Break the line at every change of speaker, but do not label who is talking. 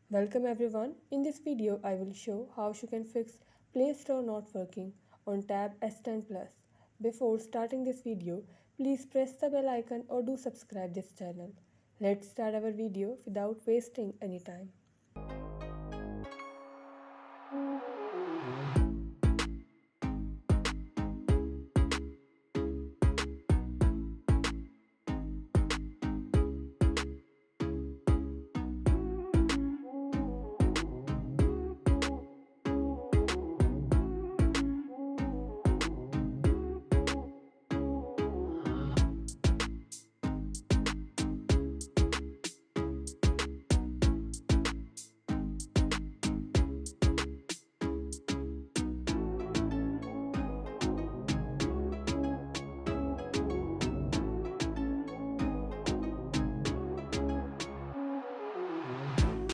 Welcome everyone. In this video, I will show how you can fix Play Store not working on tab S10 Plus. Before starting this video, please press the bell icon or do subscribe this channel. Let's start our video without wasting any time.